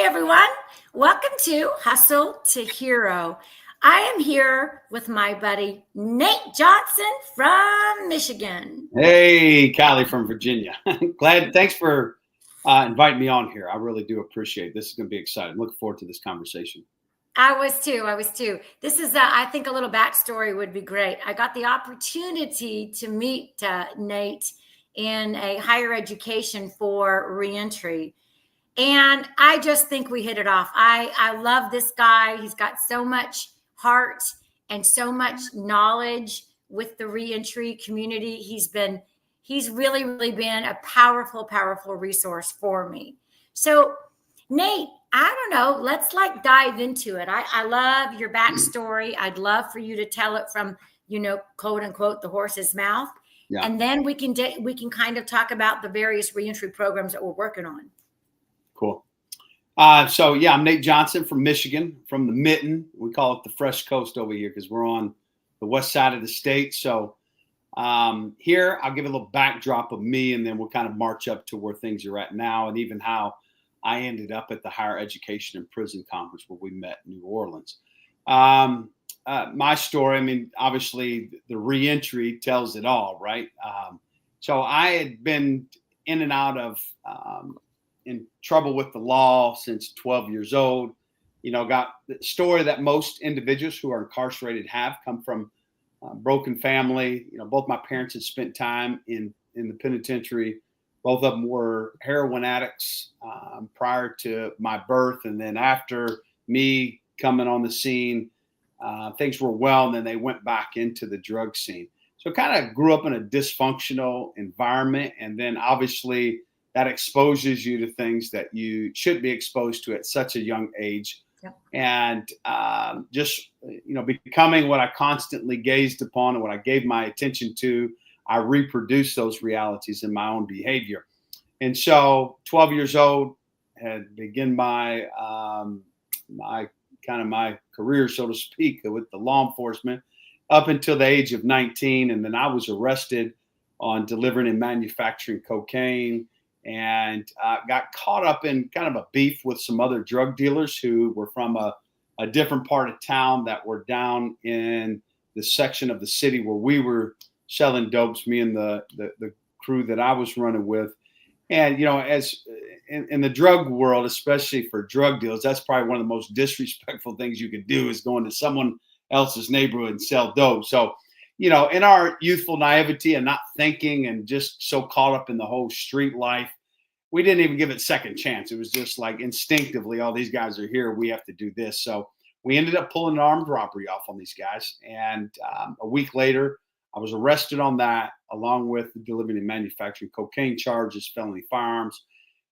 Hey everyone, welcome to Hustle to Hero. I am here with my buddy Nate Johnson from Michigan. Hey, Kiley from Virginia. Thanks for inviting me on here. I really do appreciate it. This is going to be exciting. Looking forward to this conversation. I was too. This is, I think a little backstory would be great. I got the opportunity to meet Nate in a higher education for Reentry. And I just think we hit it off. I love this guy. He's got so much heart and so much knowledge with the reentry community. He's really been a powerful resource for me. So Nate, I don't know, let's dive into it. I love your backstory. I'd love for you to tell it from, quote unquote, the horse's mouth. Yeah. And then we can kind of talk about the various reentry programs that we're working on. Cool. I'm Nate Johnson from Michigan, from the Mitten. We call it the Fresh Coast over here because we're on the west side of the state. So here, I'll give a little backdrop of me, and then we'll kind of march up to where things are at now, and even how I ended up at the Higher Education and Prison Conference where we met in New Orleans. My story, obviously the reentry tells it all, right? So I had been in and out of in trouble with the law since 12 years old. Got the story that most individuals who are incarcerated have come from broken family. Both my parents had spent time in the penitentiary. Both of them were heroin addicts prior to my birth. And then after me coming on the scene, things were well, and then they went back into the drug scene. So kind of grew up in a dysfunctional environment. And then obviously that exposes you to things that you should be exposed to at such a young age. Yep. And becoming what I constantly gazed upon and what I gave my attention to, I reproduced those realities in my own behavior. And so 12 years old, had begun my my career, so to speak, with the law enforcement up until the age of 19. And then I was arrested on delivering and manufacturing cocaine, and got caught up in kind of a beef with some other drug dealers who were from a different part of town that were down in the section of the city where we were selling dopes, me and the crew that I was running with. And, as in the drug world, especially for drug dealers, that's probably one of the most disrespectful things you could do is go into someone else's neighborhood and sell dope. So, in our youthful naivety and not thinking and just so caught up in the whole street life, we didn't even give it a second chance. It was just like instinctively, oh, these guys are here, we have to do this. So we ended up pulling an armed robbery off on these guys. And a week later, I was arrested on that, along with delivering and manufacturing cocaine charges, felony firearms,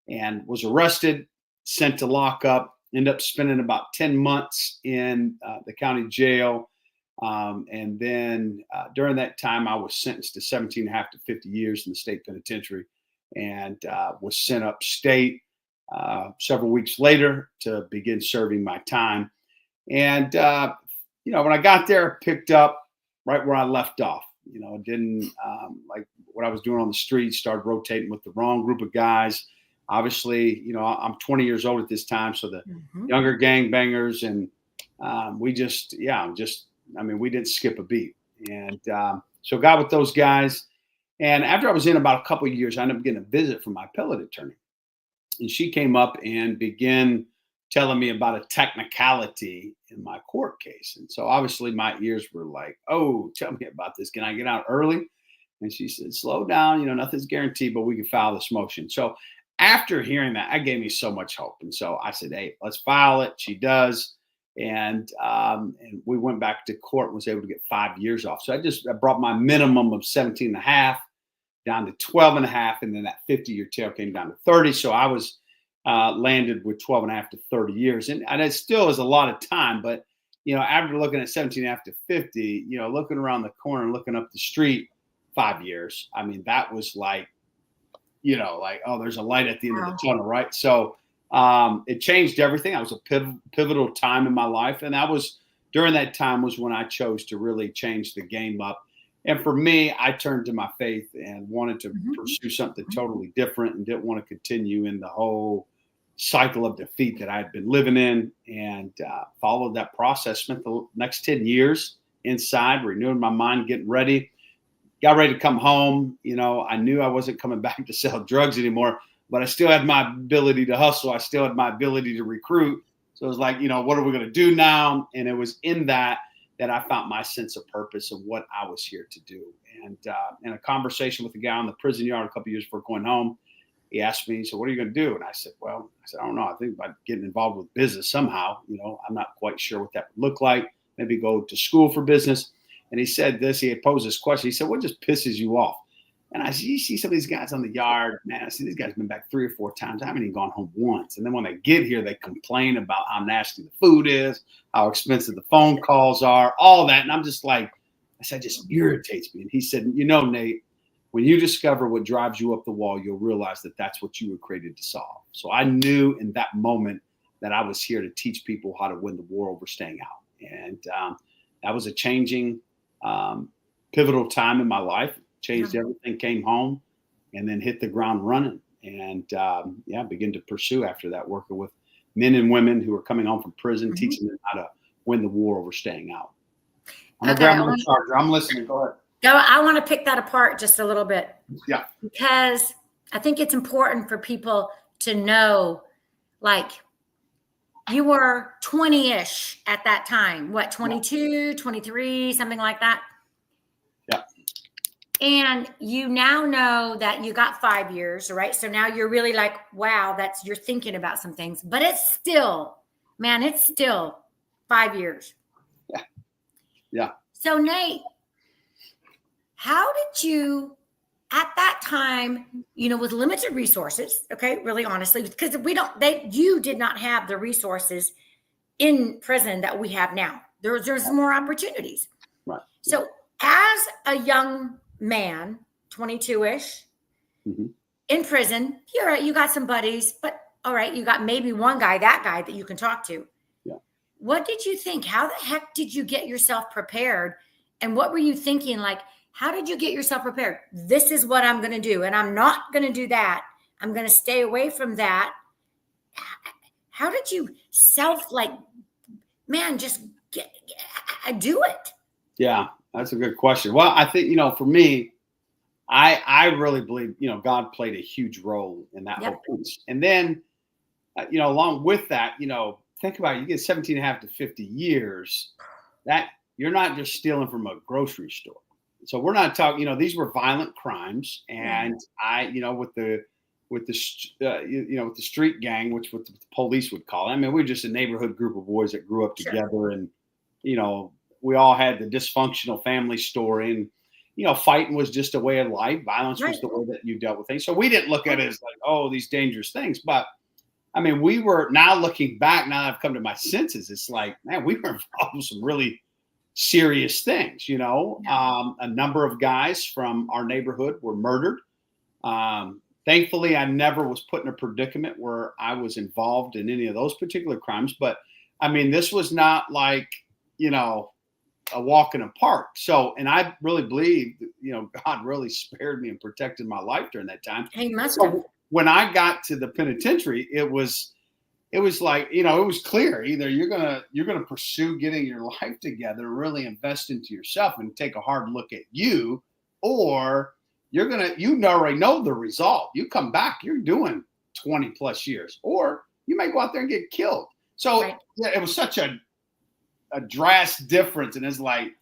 and was arrested, sent to lockup, ended up spending about 10 months in the county jail. And then during that time, I was sentenced to 17 and a half to 50 years in the state penitentiary, and was sent upstate several weeks later to begin serving my time. And, when I got there, picked up right where I left off. Didn't like what I was doing on the street, started rotating with the wrong group of guys. Obviously, I'm 20 years old at this time, so the younger gangbangers, and we didn't skip a beat. And so got with those guys. And after I was in about a couple of years, I ended up getting a visit from my appellate attorney. And she came up and began telling me about a technicality in my court case. And so obviously my ears were like, oh, tell me about this. Can I get out early? And she said, slow down, nothing's guaranteed, but we can file this motion. So after hearing that, that gave me so much hope. And so I said, hey, let's file it. She does. And we went back to court and was able to get 5 years off. So I brought my minimum of 17 and a half down to 12 and a half. And then that 50-year tail came down to 30. So I was landed with 12 and a half to 30 years. And it still is a lot of time. But, after looking at 17 and a half to 50, looking around the corner and looking up the street, 5 years. That was like, oh, there's a light at the end of the tunnel, right? So it changed everything. That was a pivotal time in my life. And during that time was when I chose to really change the game up. And for me, I turned to my faith and wanted to pursue something totally different, and didn't want to continue in the whole cycle of defeat that I had been living in, and followed that process. Spent the next 10 years inside, renewing my mind, getting ready. Got ready to come home. I knew I wasn't coming back to sell drugs anymore, but I still had my ability to hustle. I still had my ability to recruit. So it was like, what are we going to do now? And it was in that I found my sense of purpose and what I was here to do. And in a conversation with a guy in the prison yard a couple of years before going home, he asked me, so what are you going to do? And I said, I don't know. I think about getting involved with business somehow. I'm not quite sure what that would look like. Maybe go to school for business. And he said this, he had posed this question. He said, what just pisses you off? And I said, you see some of these guys on the yard, man, I see these guys been back 3 or 4 times. I haven't even gone home once. And then when they get here, they complain about how nasty the food is, how expensive the phone calls are, all that. And I'm just like, I said, it just irritates me. And he said, Nate, when you discover what drives you up the wall, you'll realize that that's what you were created to solve. So I knew in that moment that I was here to teach people how to win the war over staying out. And that was a changing, pivotal time in my life. Changed everything, came home, and then hit the ground running. And began to pursue after that, working with men and women who are coming home from prison, teaching them how to win the war over staying out. I'm gonna grab my charger. I'm listening. Go ahead. I want to pick that apart just a little bit. Yeah. Because I think it's important for people to know, like, you were 20-ish at that time. What, 22, 23, something like that? Yeah. And you now know that you got 5 years, right? So now you're really like, wow, you're thinking about some things. But it's still 5 years. Yeah. Yeah. So, Nate, how did you, at that time, with limited resources, okay, really honestly, because you did not have the resources in prison that we have now. There's more opportunities. Right. So as a young man, 22-ish, in prison, you're right, you got some buddies, but all right, you got maybe one guy, that you can talk to. Yeah. What did you think? How the heck did you get yourself prepared? And what were you thinking? Like, how did you get yourself prepared? This is what I'm going to do. And I'm not going to do that. I'm going to stay away from that. How did you just do it? Yeah, that's a good question. Well, I think, for me, I really believe, God played a huge role in that whole piece. And then, along with that, think about it, you get 17 and a half to 50 years, that you're not just stealing from a grocery store. So we're not talking, these were violent crimes, and with the street gang, which what the police would call it. I mean, we were just a neighborhood group of boys that grew up together, and we all had the dysfunctional family story, and fighting was just a way of life. Violence was the way that you dealt with things. So we didn't look at it as like, oh, these dangerous things. But I mean, we were, now looking back, now that I've come to my senses, it's like, man, we were involved with some really serious things. A number of guys from our neighborhood were murdered. Thankfully, I never was put in a predicament where I was involved in any of those particular crimes. But I mean, this was not like, a walk in a park. So, and I really believe, God really spared me and protected my life during that time. He must have. When I got to the penitentiary, it was like, it was clear, either you're going to pursue getting your life together, really invest into yourself and take a hard look at you, or you're going to, already know the result. You come back, you're doing 20 plus years, or you may go out there and get killed. So it was such a drastic difference. And it's like,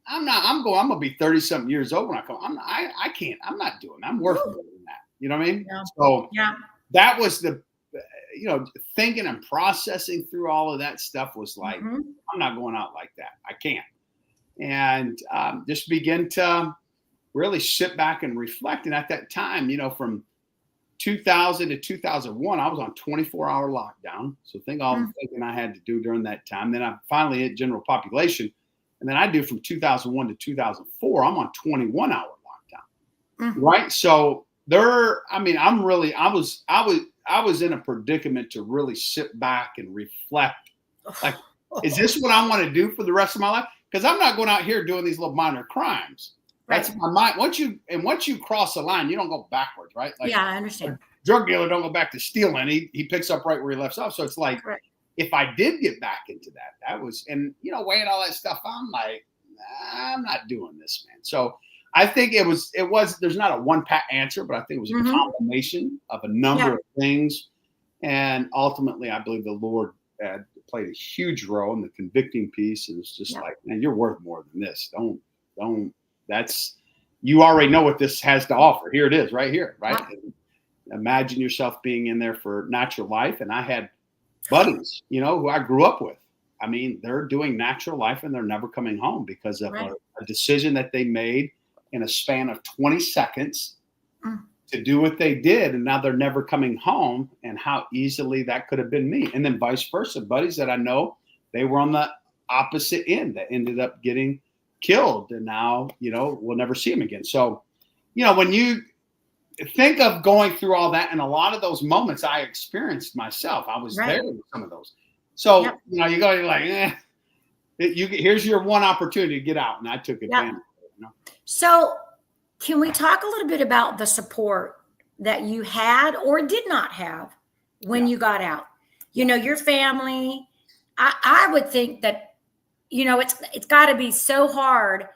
I'm going to be 30 something years old when I come. I'm not doing that. I'm worth more than that. You know what I mean? Yeah. So that was the, thinking and processing through all of that stuff was like, I'm not going out like that. I can't. And just begin to really sit back and reflect. And at that time, from 2000 to 2001, I was on 24-hour lockdown. So think all the thinking I had to do during that time. Then I finally hit general population. And then I do from 2001 to 2004, I'm on 21-hour lockdown. Right. So I was in a predicament to really sit back and reflect. Like, is this what I want to do for the rest of my life? Because I'm not going out here doing these little minor crimes. That's my mind. Once you cross the line, you don't go backwards, right? Like, I understand. drug dealer don't go back to stealing. He picks up right where he left off. So it's like, Correct. if I did get back into that was, and weighing all that stuff, I'm like, nah, I'm not doing this, man. So I think it was, there's not a one pat answer, but I think it was a combination of a number of things. And ultimately, I believe the Lord played a huge role in the convicting piece. And it's just like, man, you're worth more than this. Don't, you already know what this has to offer. Here it is right here, right? Imagine yourself being in there for natural life. And I had buddies, who I grew up with. I mean, they're doing natural life and they're never coming home because of a decision that they made in a span of 20 seconds to do what they did. And now they're never coming home, and how easily that could have been me. And then vice versa, buddies that I know, they were on the opposite end that ended up getting killed. And now, we'll never see them again. So, when you think of going through all that, and a lot of those moments I experienced myself, I was there with some of those. So, you go, you're like, here's your one opportunity to get out. And I took advantage of it. So can we talk a little bit about the support that you had or did not have when you got out? Your family, I would think that, it's got to be so hard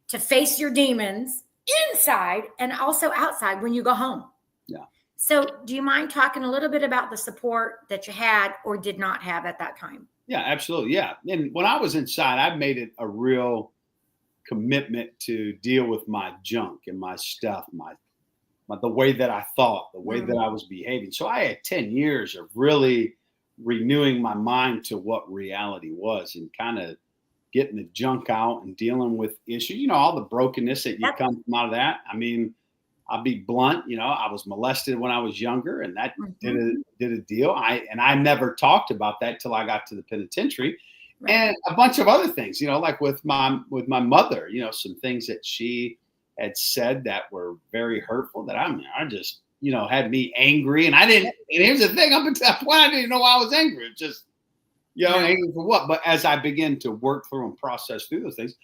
to face your demons inside and also outside when you go home. Yeah. So do you mind talking a little bit about the support that you had or did not have at that time? Yeah, absolutely. Yeah. And when I was inside, I made it a real commitment to deal with my junk and my stuff, the way that I thought, the way that I was behaving. So I had 10 years of really renewing my mind to what reality was and kind of getting the junk out and dealing with issues, all the brokenness that you come from out of that. I mean, I'll be blunt, I was molested when I was younger, and that did a deal. I never talked about that till I got to the penitentiary. And a bunch of other things, like with my mother, some things that she had said that were very hurtful that I just, had me angry. And and here's the thing, up until that point, I didn't know why I was angry. It's just, angry for what? But as I began to work through and process through those things,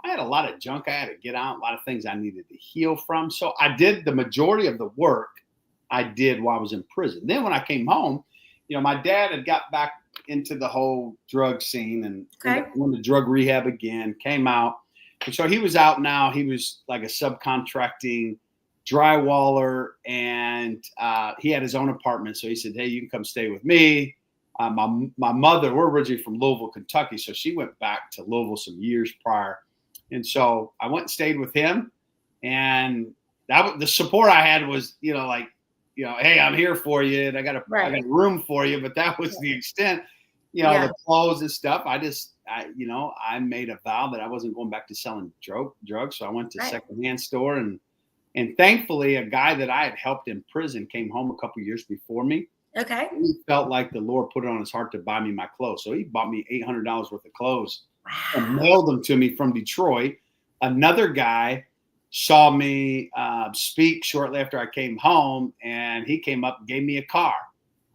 I had a lot of junk I had to get out, a lot of things I needed to heal from. So I did the majority of the work I did while I was in prison. Then when I came home, my dad had got back into the whole drug scene and went to drug rehab again, came out. And so he was out now. He was like a subcontracting drywaller, and he had his own apartment. So he said, hey, you can come stay with me. My mother, we're originally from Louisville, Kentucky. So she went back to Louisville some years prior. And so I went and stayed with him. And the support I had was, hey, I'm here for you. And I got a room for you. But that was the extent, the clothes and stuff. I made a vow that I wasn't going back to selling drugs. So I went to a secondhand store. And thankfully, a guy that I had helped in prison came home a couple years before me. Okay. He felt like the Lord put it on his heart to buy me my clothes. So he bought me $800 worth of clothes and mailed them to me from Detroit. Another guy saw me speak shortly after I came home, and he came up and gave me a car.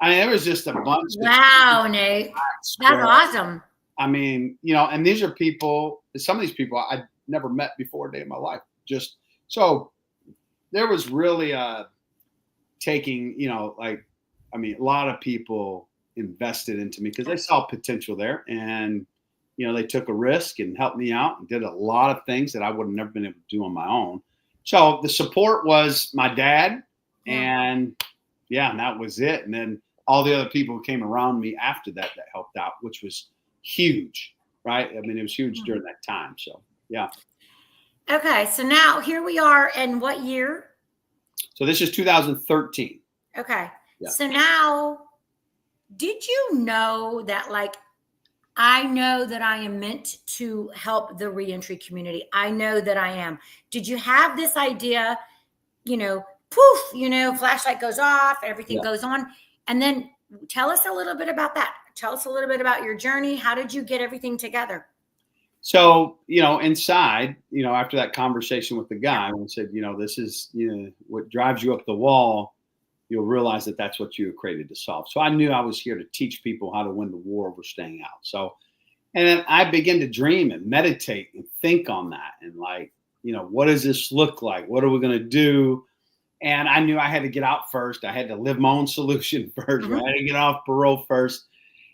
I mean, it was just a bunch. Wow, Nate. That's awesome. I mean, and these are people, some of these people I never met before a day in my life. Just so there was really taking, a lot of people invested into me because they saw potential there, and they took a risk and helped me out and did a lot of things that I would have never been able to do on my own. So the support was my dad, and and that was it. And then all the other people who came around me after that helped out, which was huge, right? I mean, it was huge during that time. So, yeah. Okay. So now here we are in what year? So this is 2013. Okay. Yeah. So now, did you know that, I know that I am meant to help the reentry community. I know that I am. Did you have this idea, poof, flashlight goes off, everything goes on. And then tell us a little bit about that. Tell us a little bit about your journey. How did you get everything together? So, inside, after that conversation with the guy, I said, this is, what drives you up the wall, you'll realize that that's what you were created to solve. So I knew I was here to teach people how to win the war over staying out. So, and then I began to dream and meditate and think on that. And what does this look like? What are we going to do? And I knew I had to get out first. I had to live my own solution first. Right? I had to get off parole first.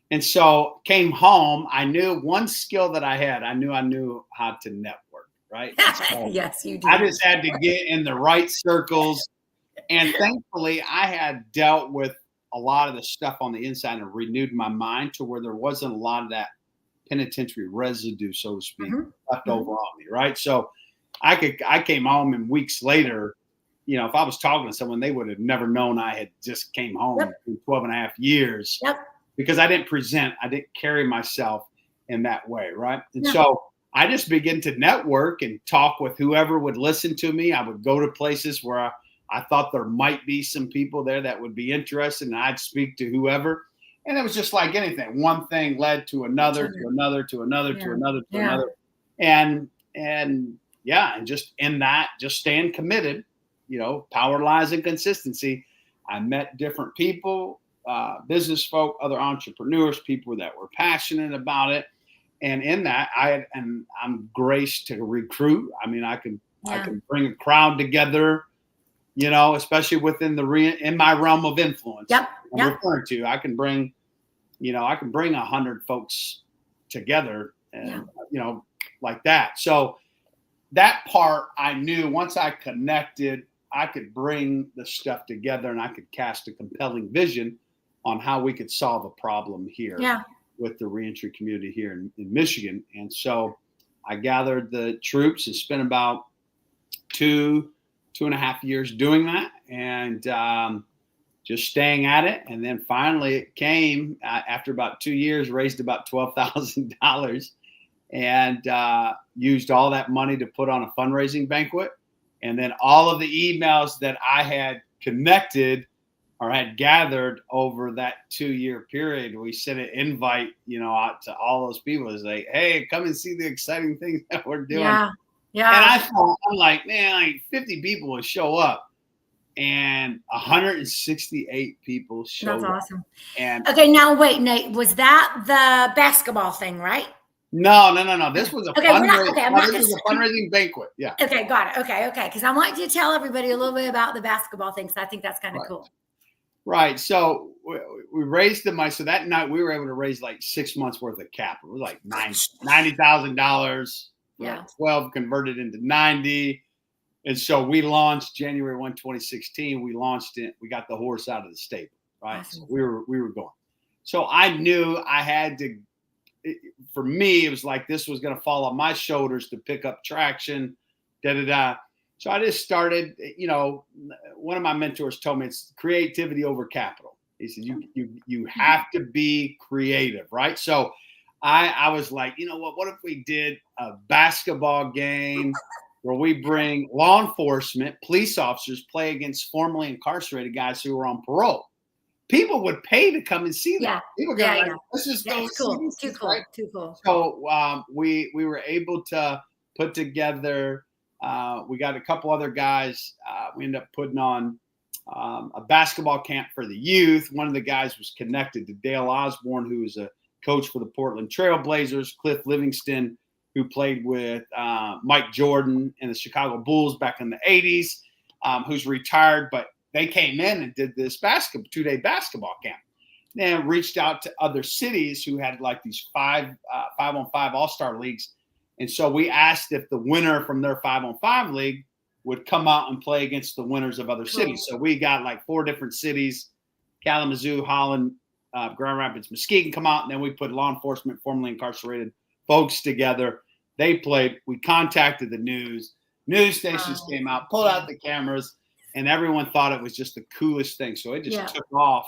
And so came home. I knew one skill that I had. I knew how to network, right? So yes, you do. I just had to get in the right circles. And thankfully, I had dealt with a lot of the stuff on the inside and renewed my mind to where there wasn't a lot of that penitentiary residue, so to speak, left over on me, right? So I came home, and weeks later, you know, if I was talking to someone, they would have never known I had just came home in 12 and a half years because I didn't carry myself in that way, right? And so I just began to network and talk with whoever would listen to me. I would go to places where I thought there might be some people there that would be interested, and I'd speak to whoever. And it was just like anything. One thing led to another, to another, to another, to another, to another. And just in that, just staying committed, you know, power lies in consistency. I met different people, business folk, other entrepreneurs, people that were passionate about it. And in that, I'm graced to recruit. I mean, I can bring a crowd together, you know, especially within in my realm of influence. I'm referring to, I can bring 100 folks together, and you know, like that. So that part, I knew once I connected, I could bring the stuff together, and I could cast a compelling vision on how we could solve a problem here with the reentry community here in Michigan. And so I gathered the troops and spent about 2.5 years doing that, and just staying at it. And then finally it came after about 2 years, raised about $12,000 and used all that money to put on a fundraising banquet. And then all of the emails that I had connected or had gathered over that 2-year period, we sent an invite, you know, out to all those people. It's like, hey, come and see the exciting things that we're doing. And I thought, I'm like, man, like 50 people will show up. And 168 people showed up. That's awesome. And okay, now wait, Nate, was that the basketball thing, right? No. This was a fundraising banquet. Yeah. Okay, got it. Okay. Because I want you to tell everybody a little bit about the basketball thing, because I think that's kind of cool. Right. So we raised the money. So that night we were able to raise like 6 months worth of capital. It was like $90,000. Yeah. 12 converted into 90. And so we launched January 1, 2016. We launched it. We got the horse out of the stable. Right. Awesome. So we were going. So I knew I had to. For me, it was like this was going to fall on my shoulders to pick up traction. So I just started. You know, one of my mentors told me it's creativity over capital. He said you have to be creative, right? So I was like, you know what if we did a basketball game where we bring law enforcement, police officers play against formerly incarcerated guys who were on parole. People would pay to come and see that. People go, like, let's just go see this. Too cool. Too cool. So we were able to put together. We got a couple other guys. We ended up putting on a basketball camp for the youth. One of the guys was connected to Dale Osborne, who was a coach for the Portland Trail Blazers. Cliff Livingston, who played with Mike Jordan and the Chicago Bulls back in the 80s, who's retired, but they came in and did this 2-day basketball camp. And reached out to other cities who had like these 5-on-5 all-star leagues. And so we asked if the winner from their 5-on-5 league would come out and play against the winners of other cities. So we got like 4 different cities, Kalamazoo, Holland, Grand Rapids, Muskegon come out. And then we put law enforcement, formerly incarcerated folks together. They played. We contacted the news stations came out, pulled out the cameras, and everyone thought it was just the coolest thing. So it just took off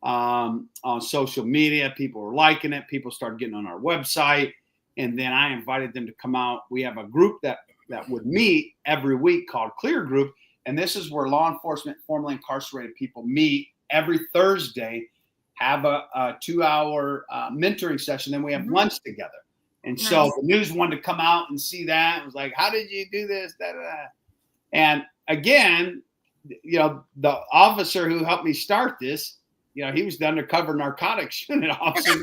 on social media. People were liking it. People started getting on our website. And then I invited them to come out. We have a group that would meet every week called Clear Group. And this is where law enforcement, formerly incarcerated people meet every Thursday, have a 2-hour mentoring session. Then we have lunch together. And so the news wanted to come out and see that. It was like, how did you do this? And again, you know, the officer who helped me start this, you know, he was the undercover narcotics unit officer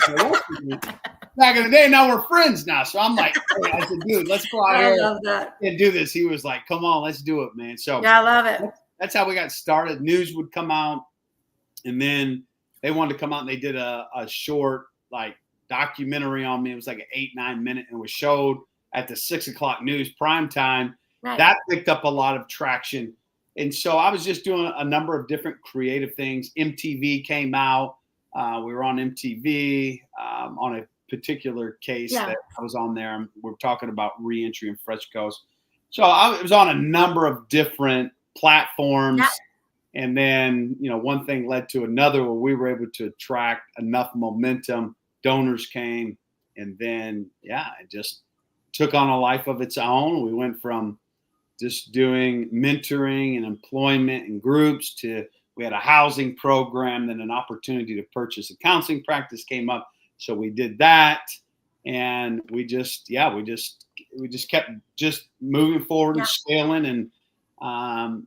back in the day. Now we're friends now. So I'm like, hey, I said, dude, let's go out here and do this. He was like, come on, let's do it, man. So I love it. that's how we got started. News would come out, and then they wanted to come out and they did a short like documentary on me. It was like an 8-9 minute, and it was showed at the 6 o'clock news prime time. Right. That picked up a lot of traction. And so I was just doing a number of different creative things. MTV came out. We were on MTV on a particular case that I was on there. We're talking about reentry and Fresh Coast. So I was on a number of different platforms. Yeah. And then, one thing led to another where we were able to attract enough momentum. Donors came. And then, it just took on a life of its own. We went from just doing mentoring and employment in groups to we had a housing program, then an opportunity to purchase a counseling practice came up. So we did that. And we just kept just moving forward and scaling. And,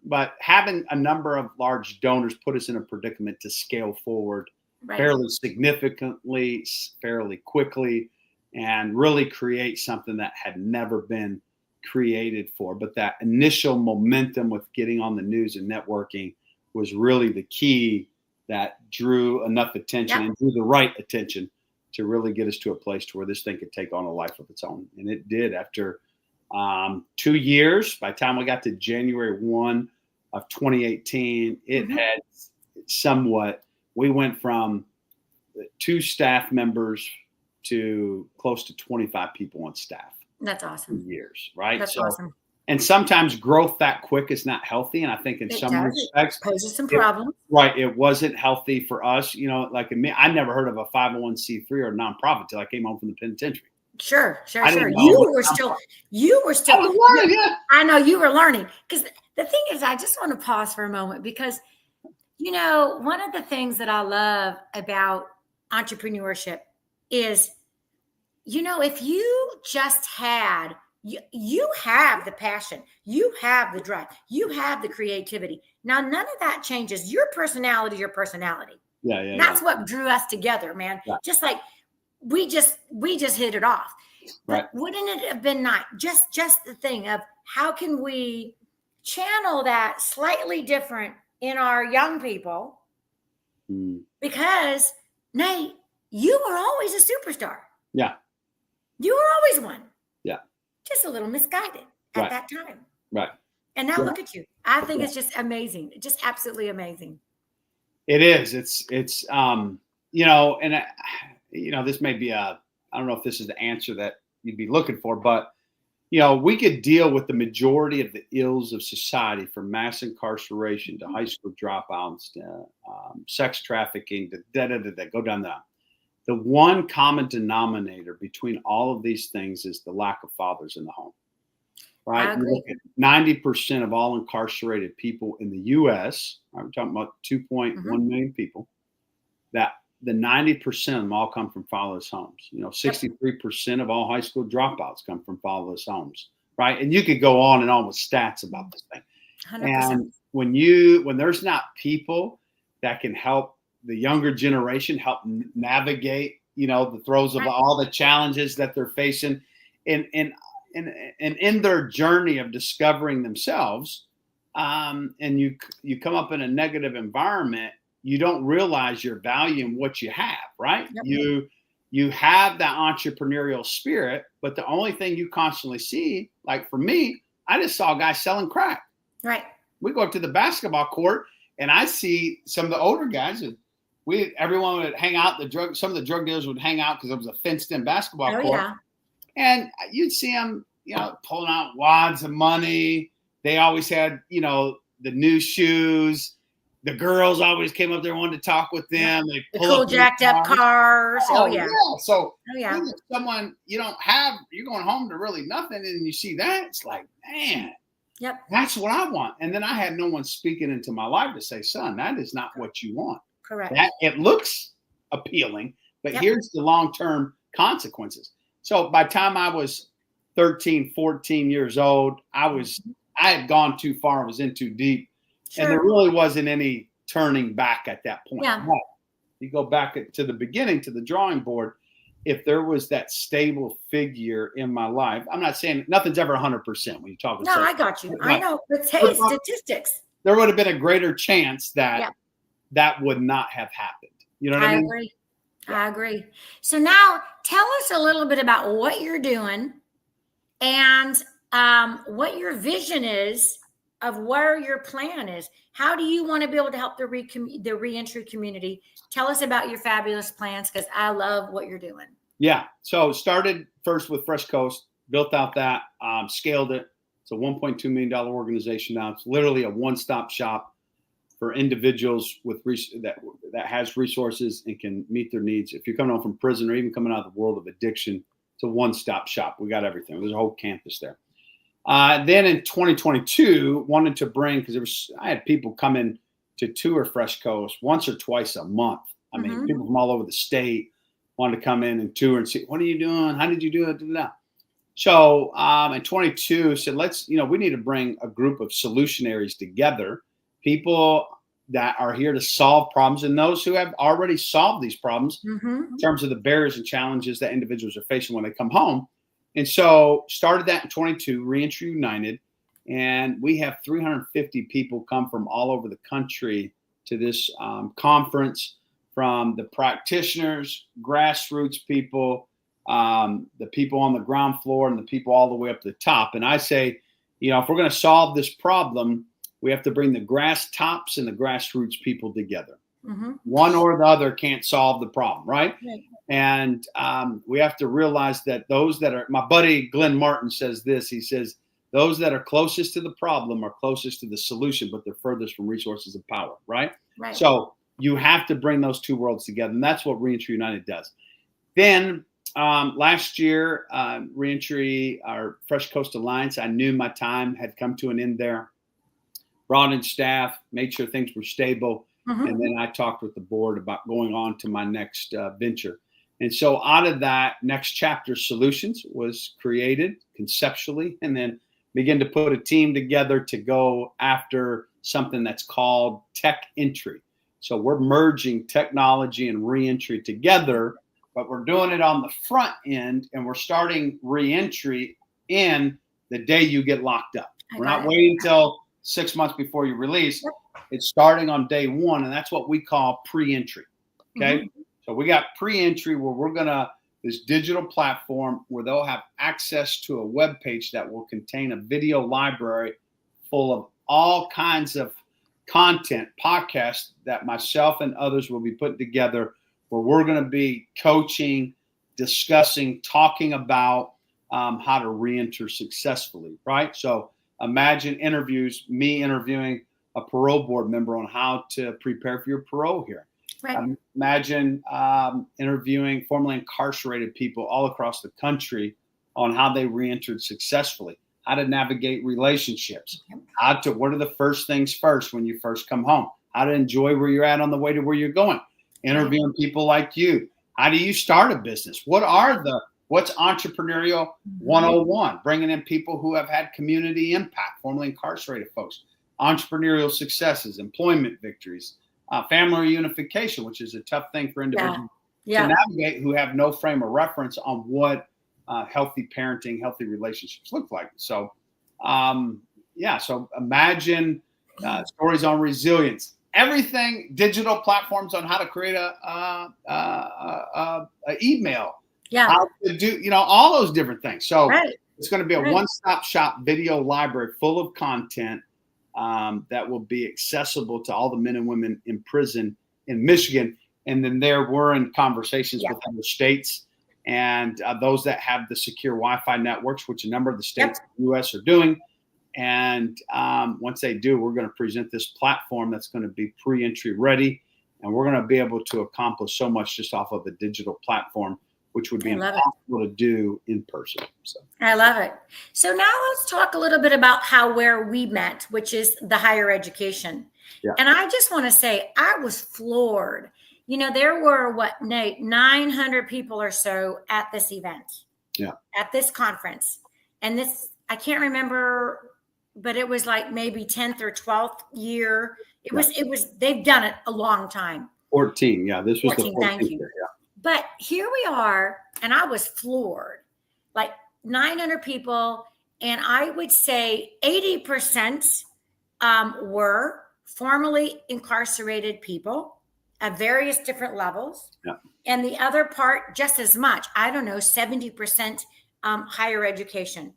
but having a number of large donors put us in a predicament to scale forward fairly significantly, fairly quickly, and really create something that had never been created for. But that initial momentum with getting on the news and networking was really the key that drew enough attention and drew the right attention to really get us to a place to where this thing could take on a life of its own. And it did. After 2 years, by the time we got to January 1 of 2018, it had somewhat, we went from 2 staff members to close to 25 people on staff. That's awesome. 2 years, right? That's awesome. And sometimes growth that quick is not healthy. And I think in some respects, it poses some problems. Right. It wasn't healthy for us. Like in me, I never heard of a 501c3 or a nonprofit till I came home from the penitentiary. Sure. You were still. Learning, I know you were learning. Because the thing is, I just want to pause for a moment because, one of the things that I love about entrepreneurship is, if you just had, you have the passion, you have the drive, you have the creativity. Now, none of that changes. Your personality. Yeah. That's what drew us together, man. Yeah. Just like we just hit it off. Right. But wouldn't it have been nice? Just the thing of how can we channel that slightly different in our young people? Because Nate, you were always a superstar. Yeah. You were always one. Yeah. Just a little misguided at that time. Right. And now look at you. I think it's just amazing. Just absolutely amazing. It is. It's and this may be I don't know if this is the answer that you'd be looking for, but we could deal with the majority of the ills of society, from mass incarceration to high school dropouts to sex trafficking to go down that. The one common denominator between all of these things is the lack of fathers in the home. Right? I agree. 90% of all incarcerated people in the U.S., we're talking about 2.1 million people, that the 90% of them all come from fatherless homes. 63% of all high school dropouts come from fatherless homes. Right? And you could go on and on with stats about this thing. 100%. And when there's not people that can help the younger generation, help navigate, the throes of all the challenges that they're facing, and in their journey of discovering themselves, and you come up in a negative environment, you don't realize your value and what you have, right? Yep. You have that entrepreneurial spirit, but the only thing you constantly see, like for me, I just saw a guy selling crack. Right. We go up to the basketball court and I see some of the older guys. Everyone would hang out. Some of the drug dealers would hang out because it was a fenced-in basketball court. Yeah. And you'd see them, pulling out wads of money. They always had, the new shoes. The girls always came up there and wanted to talk with them. They the cool jacked up cars. Oh yeah. So someone you're going home to really nothing, and you see that, it's like, man, that's what I want. And then I had no one speaking into my life to say, son, that is not what you want. Correct. That it looks appealing, but here's the long-term consequences. So by the time I was 13, 14 years old, I had gone too far. I was in too deep. Sure. And there really wasn't any turning back at that point. Yeah. No. You go back to the beginning, to the drawing board. If there was that stable figure in my life, I'm not saying nothing's ever 100% when you talk. No, I got you. I know. But hey, statistics. there would have been a greater chance that Yeah. that would not have happened. You know what I I mean? agree. I agree. So now tell us a little bit about what you're doing and what your vision is of where your plan is. How do you want to be able to help the reentry community? Tell us about your fabulous plans, because I love what you're doing. Yeah. So started first with Fresh Coast, built out that, scaled it. It's a $1.2 million organization now. It's literally a one-stop shop for individuals with that has resources and can meet their needs. If you're coming home from prison or even coming out of the world of addiction, it's a one-stop shop. We got everything. There's a whole campus there. Then in 2022, wanted to bring, because I had people come in to tour Fresh Coast once or twice a month. I mean, people from all over the state wanted to come in and tour and see, what are you doing? How did you do it? So in 22 said, we need to bring a group of solutionaries together, people that are here to solve problems and those who have already solved these problems in terms of the barriers and challenges that individuals are facing when they come home. And so started that in 22, Reentry United, and we have 350 people come from all over the country to this conference, from the practitioners, grassroots people, the people on the ground floor, and the people all the way up to the top. And I say, if we're going to solve this problem, we have to bring the grass tops and the grassroots people together. One or the other can't solve the problem, right? And we have to realize that those that are, my buddy Glenn Martin says this, he says, those that are closest to the problem are closest to the solution, but they're furthest from resources and power, right? So you have to bring those two worlds together. And that's what Reentry United does. Then last year, Reentry, our Fresh Coast Alliance, I knew my time had come to an end there. Brought in staff, made sure things were stable. And then I talked with the board about going on to my next venture. And so out of that, Next Chapter Solutions was created conceptually, and then begin to put a team together to go after something that's called Tech Entry. So we're merging technology and reentry together, but we're doing it on the front end, and we're starting reentry in the day you get locked up. We're not waiting until 6 months before you release. It's starting on day one, and that's what we call pre-entry. Okay. So we got pre-entry where we're going to, this digital platform where they'll have access to a web page that will contain a video library full of all kinds of content, podcasts that myself and others will be putting together, where we're going to be coaching, discussing, talking about how to reenter successfully, right? So imagine interviews, me interviewing a parole board member on how to prepare for your parole hearing. Imagine interviewing formerly incarcerated people all across the country on how they reentered successfully, how to navigate relationships, what are the first things first when you first come home, how to enjoy where you're at on the way to where you're going, interviewing people like you. How do you start a business? What's entrepreneurial 101? Bringing in people who have had community impact, formerly incarcerated folks, entrepreneurial successes, employment victories, family reunification, which is a tough thing for individuals to navigate who have no frame of reference on what healthy parenting, healthy relationships look like. So, so imagine stories on resilience, everything, digital platforms on how to create a email, how to do, all those different things. So it's going to be a one-stop shop video library full of content that will be accessible to all the men and women in prison in Michigan. And then we're in conversations with other states and those that have the secure Wi-Fi networks, which a number of the states in the U.S. are doing. And once they do, we're going to present this platform that's going to be pre-entry ready. And we're going to be able to accomplish so much just off of a digital platform, which would be impossible to do in person. So I love it. So now let's talk a little bit about where we met, which is the higher education. And I just want to say, I was floored. There were Nate, 900 people or so at this event, at this conference. And I can't remember, but it was like maybe 10th or 12th year. It was, they've done it a long time. 14. Yeah. This was 14, the 14th. Thank you. But here we are, and I was floored, like 900 people. And I would say 80% were formerly incarcerated people at various different levels. Yeah. And the other part, just as much, I don't know, 70% higher education,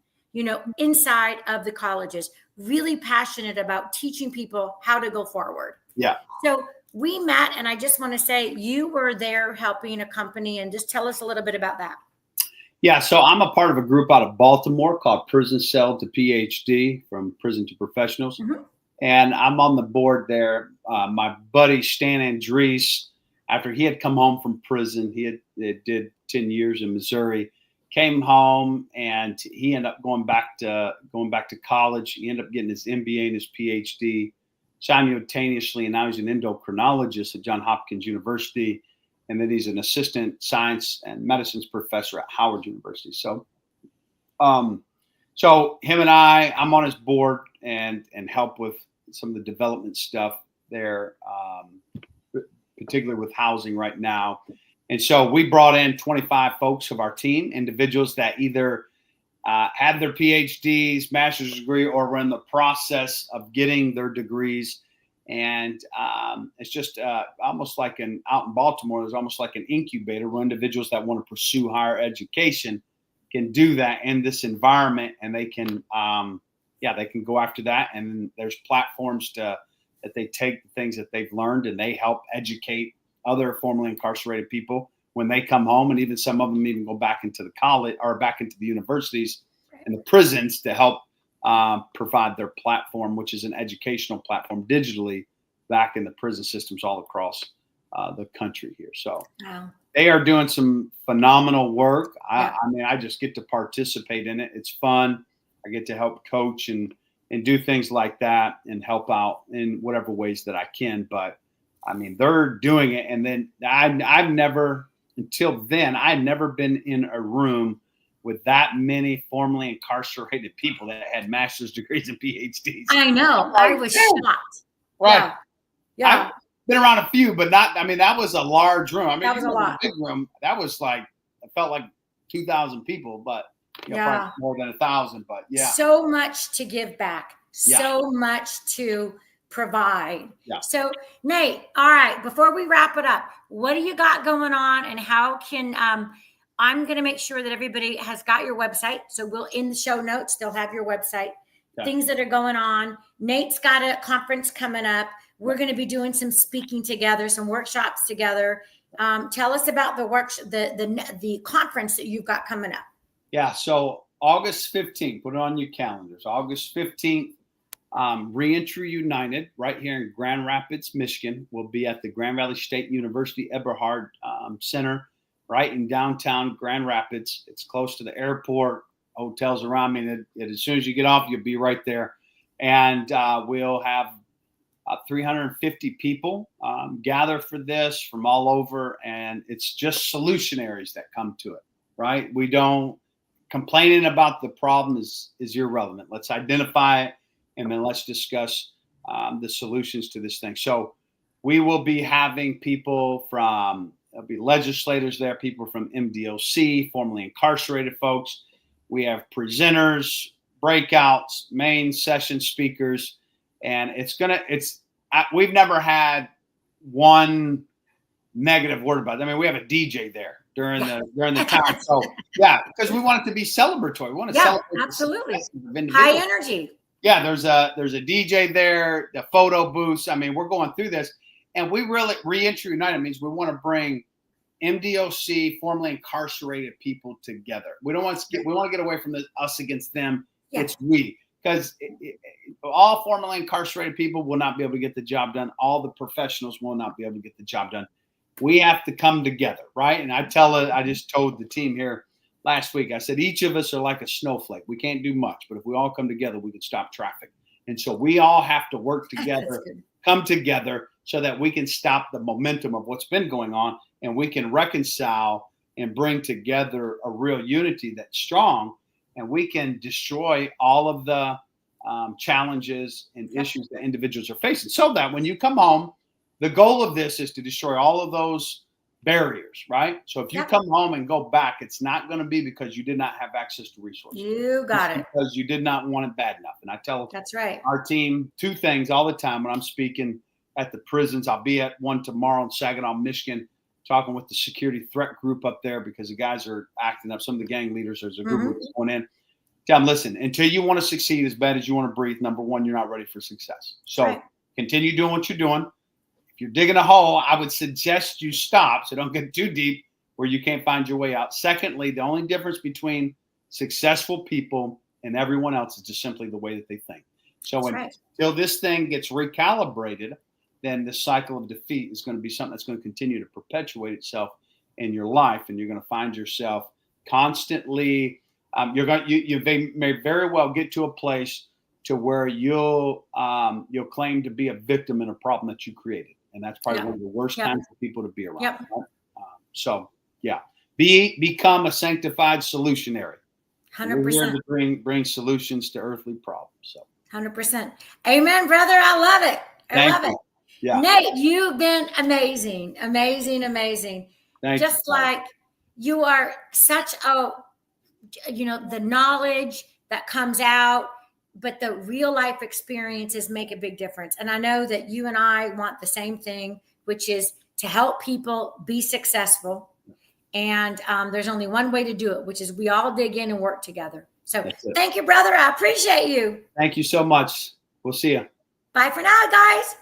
inside of the colleges, really passionate about teaching people how to go forward. Yeah. So we met, and I just want to say you were there helping a company, and just tell us a little bit about that. Yeah, so I'm a part of a group out of Baltimore called Prison Cell to PhD, from Prison to Professionals. Mm-hmm. And I'm on the board there. My buddy Stan Andrees, after he had come home from prison, he did 10 years in Missouri, came home, and he ended up going back to college. He ended up getting his MBA and his PhD simultaneously, and now he's an endocrinologist at Johns Hopkins University, and then he's an assistant science and medicines professor at Howard University. So him and I'm on his board and help with some of the development stuff there, particularly with housing right now. And so we brought in 25 folks of our team, individuals that either had their PhDs, master's degree, or were in the process of getting their degrees. And it's just almost like out in Baltimore, there's almost like an incubator where individuals that want to pursue higher education can do that in this environment, and they can go after that. And there's platforms that they take the things that they've learned, and they help educate other formerly incarcerated people when they come home, and even some of them even go back into the college or back into the universities and the prisons to help provide their platform, which is an educational platform digitally, back in the prison systems all across the country here. So wow. They are doing some phenomenal work. Yeah. I mean, I just get to participate in it. It's fun. I get to help coach and do things like that and help out in whatever ways that I can. But I mean, they're doing it. And then I've never been in a room with that many formerly incarcerated people that had master's degrees and PhDs. I know. I was shocked. Right. Yeah. I've been around a few, but not, I mean, that was a large room. I mean, that was a lot. Big room. That was like, it felt like 2,000 people, but probably more than 1,000, but yeah. So much to give back. Yeah. So much to provide. Yeah. So Nate, all right, before we wrap it up, what do you got going on, and how can, I'm going to make sure that everybody has got your website. So we'll, in the show notes, they'll have your website, things that are going on. Nate's got a conference coming up. We're going to be doing some speaking together, some workshops together. Tell us about the conference that you've got coming up. Yeah. So August 15th, put it on your calendars. August 15th, Reentry United right here in Grand Rapids, Michigan. Will be at the Grand Valley State University Eberhard Center, right in downtown Grand Rapids. It's close to the airport, hotels around me. And as soon as you get off, you'll be right there. And we'll have 350 people gather for this from all over. And it's just solutionaries that come to it, right? We don't, complaining about the problem is irrelevant. Let's identify it, and then let's discuss the solutions to this thing. So we will be having people from, there'll be legislators there, people from MDOC, formerly incarcerated folks. We have presenters, breakouts, main session speakers, and we've never had one negative word about it. I mean, we have a DJ there during the time. So yeah, because we want it to be celebratory. We want to celebrate. Absolutely. High energy. Yeah, there's a DJ there, the photo booths. I mean, we're going through this, and we really, Reentry United means we want to bring MDOC, formerly incarcerated people together. We want to get away from the us against them. Yeah. It's we, because all formerly incarcerated people will not be able to get the job done. All the professionals will not be able to get the job done. We have to come together, right? And I just told the team here last week, I said, each of us are like a snowflake. We can't do much, but if we all come together, we can stop traffic. And so we all have to work together, come together, so that we can stop the momentum of what's been going on, and we can reconcile and bring together a real unity that's strong, and we can destroy all of the challenges and issues that individuals are facing, so that when you come home, the goal of this is to destroy all of those barriers, right? So if you Yep. come home and go back, it's not going to be because you did not have access to resources. You got It's it. because you did not want it bad enough. And I tell That's right. our team two things all the time when I'm speaking at the prisons. I'll be at one tomorrow in Saginaw, Michigan, talking with the security threat group up there because the guys are acting up. Some of the gang leaders, there's a group that's going in. Tell them, listen, until you want to succeed as bad as you want to breathe, number one, you're not ready for success. So continue doing what you're doing. If you're digging a hole, I would suggest you stop so don't get too deep where you can't find your way out. Secondly, the only difference between successful people and everyone else is just simply the way that they think. So until this thing gets recalibrated, then the cycle of defeat is going to be something that's going to continue to perpetuate itself in your life, and you're going to find yourself constantly. You may very well get to a place to where you'll claim to be a victim in a problem that you created. And that's probably one of the worst times for people to be around. Right? So become a sanctified solutionary. 100%. We're here to bring solutions to earthly problems. So 100%. Amen, brother. I love it. I love it. Yeah. Nate, you've been amazing, amazing, amazing. Just like you are such a, the knowledge that comes out, but the real life experiences make a big difference. And I know that you and I want the same thing, which is to help people be successful. And there's only one way to do it, which is we all dig in and work together. So thank you, brother. I appreciate you. Thank you so much. We'll see you. Bye for now, guys.